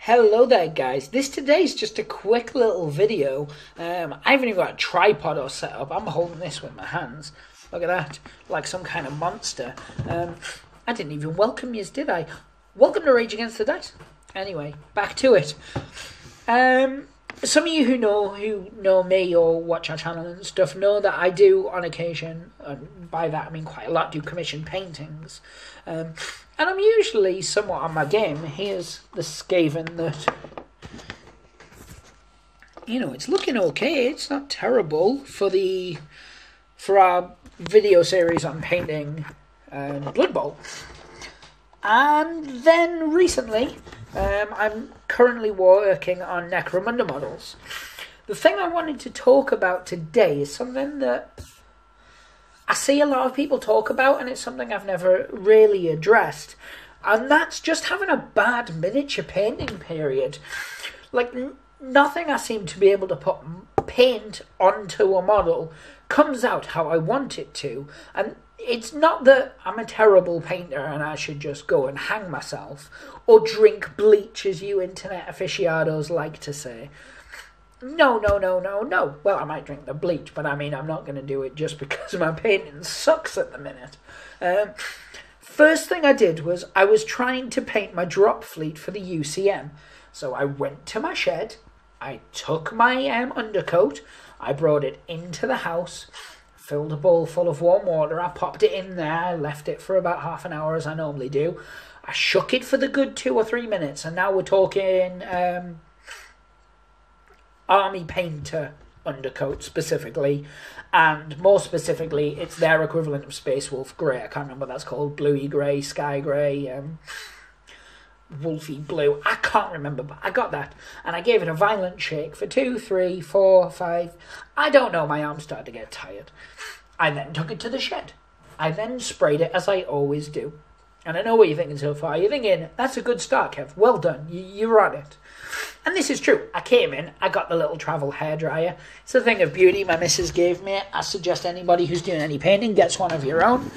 Hello there guys, today's just a quick little video. I haven't even got a tripod or set up. I'm holding this with my hands. Look at that, like some kind of monster. I didn't even welcome yous, did I? Welcome to Rage Against the Dice. Anyway, back to it. Some of you who know me or watch our channel and stuff know that I do on occasion, and by that I mean quite a lot, do commission paintings. And I'm usually somewhat on my game. Here's the Skaven that, it's looking okay. It's not terrible for our video series on painting Blood Bowl. And then recently, I'm currently working on Necromunda models. The thing I wanted to talk about today is something that I see a lot of people talk about, and it's something I've never really addressed. And that's just having a bad miniature painting period. Like, nothing I seem to be able to put paint onto a model comes out how I want it to. And it's not that I'm a terrible painter and I should just go and hang myself or drink bleach, as you internet aficionados like to say. No. Well, I might drink the bleach, but I mean, I'm not going to do it just because my painting sucks at the minute. First thing I did was I was trying to paint my drop fleet for the UCM. So I went to my shed, I took my undercoat, I brought it into the house, filled a bowl full of warm water, I popped it in there, I left it for about half an hour as I normally do. I shook it for the good 2 or 3 minutes, and now we're talking army painter undercoat specifically, and more specifically it's their equivalent of Space Wolf grey. I can't remember what that's called, bluey grey, sky grey, wolfy blue, I can't remember, but I got that, and I gave it a violent shake for 2, 3, 4, 5, I don't know, my arms started to get tired. I then took it to the shed, I then sprayed it as I always do, and I know what you're thinking so far. You're thinking, that's a good start, Kev, well done, you're on it. And this is true. I came in, I got the little travel hairdryer. It's a thing of beauty my missus gave me. I suggest anybody who's doing any painting gets one of your own.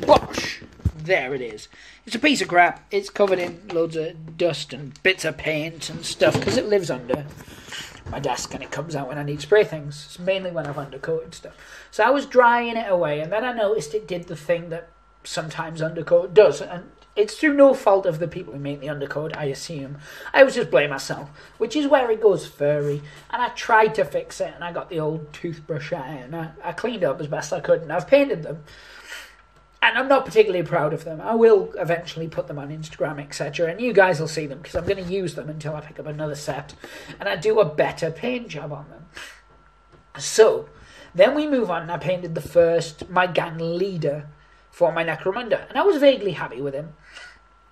Bosh! There it is. It's a piece of crap. It's covered in loads of dust and bits of paint and stuff because it lives under my desk and it comes out when I need to spray things. It's mainly when I've undercoated stuff. So I was drying it away, and then I noticed it did the thing that sometimes undercoat does, and it's through no fault of the people who make the undercoat, I assume. I was just blame myself, which is where it goes furry. And I tried to fix it, and I got the old toothbrush out, and I cleaned up as best I could, and I've painted them. And I'm not particularly proud of them. I will eventually put them on Instagram, etc. And you guys will see them, because I'm going to use them until I pick up another set, and I do a better paint job on them. So, then we move on, and I painted my gang leader for my Necromunda, and I was vaguely happy with him.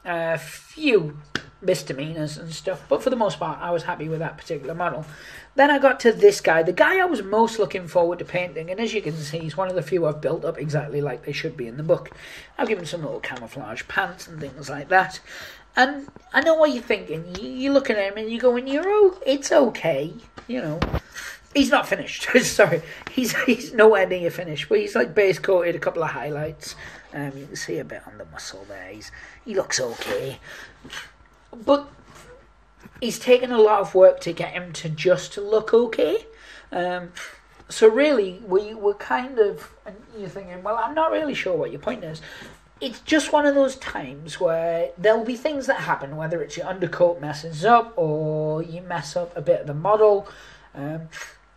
A few misdemeanors and stuff, but for the most part I was happy with that particular model. Then I got to this guy, the guy I was most looking forward to painting, and as you can see, he's one of the few I've built up exactly like they should be in the book. I've given some little camouflage pants and things like that, and I know what you're thinking. You're looking at him and you're going, it's okay, He's not finished. Sorry, he's nowhere near finished, but he's like base coated, a couple of highlights. You can see a bit on the muscle there. He looks okay, but he's taken a lot of work to get him to just look okay. So really, we were kind of, and you're thinking, well, I'm not really sure what your point is. It's just one of those times where there'll be things that happen, whether it's your undercoat messes up or you mess up a bit of the model.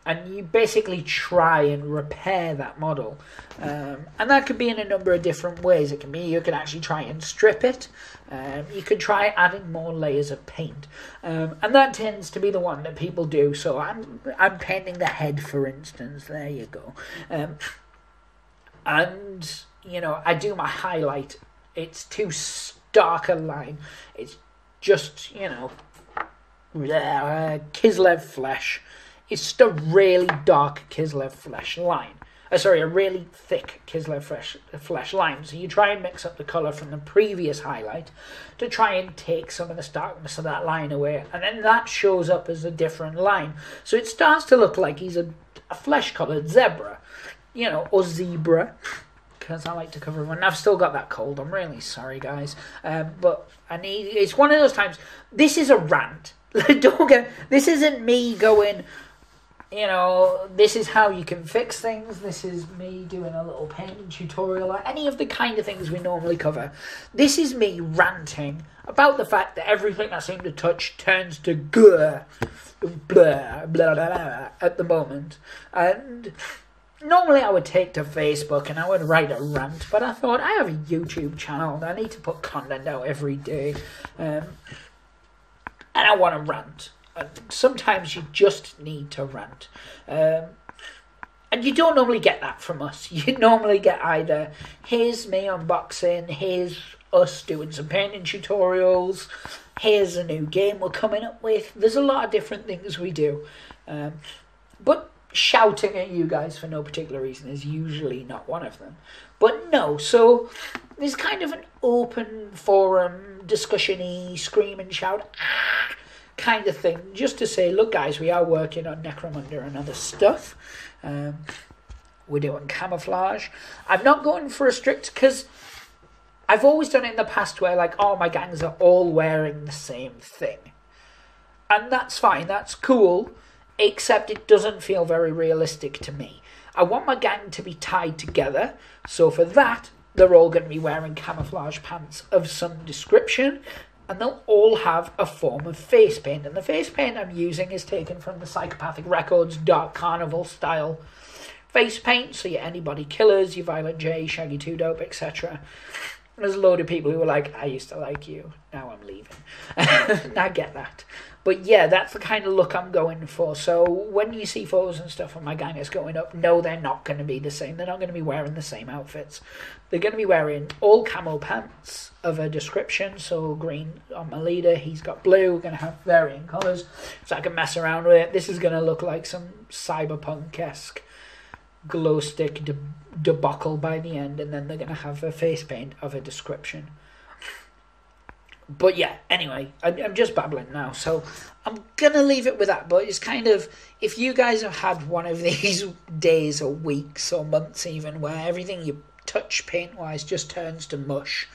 And you basically try and repair that model. And that could be in a number of different ways. It can be you can actually try and strip it. You could try adding more layers of paint. And that tends to be the one that people do. So I'm painting the head, for instance. There you go. And, I do my highlight. It's too stark a line. It's just, Kislev flesh. It's just a really dark Kislev flesh line. A really thick Kislev flesh line. So you try and mix up the colour from the previous highlight to try and take some of the starkness of that line away. And then that shows up as a different line. So it starts to look like he's a flesh-coloured zebra. Or zebra. Because I like to cover everyone. I've still got that cold. I'm really sorry, guys. But it's one of those times. This is a rant. This isn't me going, you know, this is how you can fix things. This is me doing a little painting tutorial or any of the kind of things we normally cover. This is me ranting about the fact that everything I seem to touch turns to blah, blah, blah, blah, at the moment. And normally I would take to Facebook and I would write a rant, but I thought I have a YouTube channel and I need to put content out every day. And I want to rant. And sometimes you just need to rant. And you don't normally get that from us. You normally get either, here's me unboxing, here's us doing some painting tutorials, here's a new game we're coming up with. There's a lot of different things we do. But shouting at you guys for no particular reason is usually not one of them. But no, so there's kind of an open forum, discussion-y, scream and shout, kind of thing, just to say, look guys, we are working on Necromunda and other stuff. We're doing camouflage. I'm not going for a strict, because I've always done it in the past where like, oh, my gangs are all wearing the same thing. And that's fine, that's cool, except it doesn't feel very realistic to me. I want my gang to be tied together, so for that, they're all going to be wearing camouflage pants of some description, and they'll all have a form of face paint. And the face paint I'm using is taken from the Psychopathic Records Dark Carnival style face paint. So your Anybody Killers, your Violent J, Shaggy 2 Dope, etc. There's a load of people who are like, I used to like you, now I'm leaving. I get that. But yeah, that's the kind of look I'm going for. So when you see photos and stuff of my gang is going up, no, they're not going to be the same. They're not going to be wearing the same outfits. They're going to be wearing all camo pants of a description. So green on my leader, he's got blue. We're going to have varying colours so I can mess around with it. This is going to look like some cyberpunk-esque glow stick debacle by the end. And then they're going to have a face paint of a description. But yeah, anyway, I'm just babbling now, so I'm going to leave it with that. But it's kind of, if you guys have had one of these days or weeks or months even, where everything you touch paint-wise just turns to mush,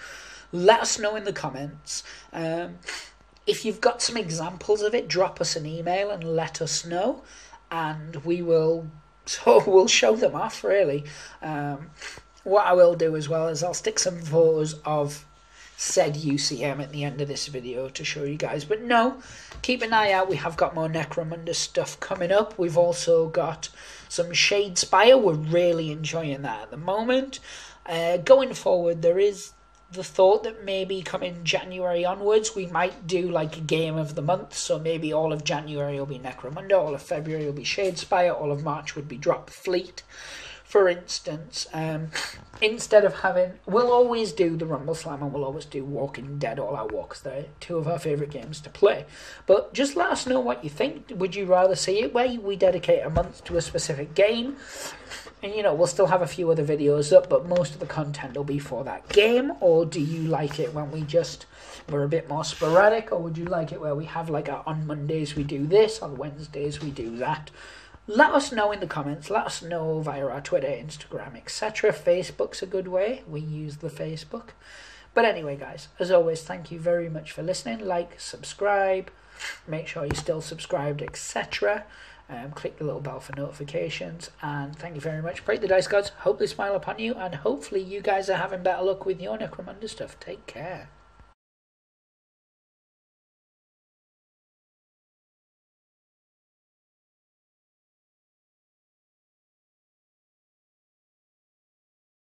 let us know in the comments. If you've got some examples of it, drop us an email and let us know, and we'll show them off, really. What I will do as well is I'll stick some photos of said UCM at the end of this video to show you guys. But no, keep an eye out. We have got more Necromunda stuff coming up. We've also got some Shadespire. We're really enjoying that at the moment. Going forward, there is the thought that maybe coming January onwards, we might do like a game of the month. So maybe all of January will be Necromunda, all of February will be Shadespire, all of March would be Drop Fleet, for instance. Instead of having, we'll always do the Rumbleslam and we'll always do Walking Dead All Out Walks. They're two of our favourite games to play. But just let us know what you think. Would you rather see it where we dedicate a month to a specific game? And, you know, we'll still have a few other videos up, but most of the content will be for that game. Or do you like it when we're a bit more sporadic? Or would you like it where we have like on Mondays we do this, on Wednesdays we do that? Let us know in the comments. Let us know via our Twitter, Instagram, etc. Facebook's a good way. We use the Facebook. But anyway, guys, as always, thank you very much for listening. Like, subscribe. Make sure you're still subscribed, etc. Click the little bell for notifications. And thank you very much. Pray the dice gods. Hope they smile upon you. And hopefully you guys are having better luck with your Necromunda stuff. Take care.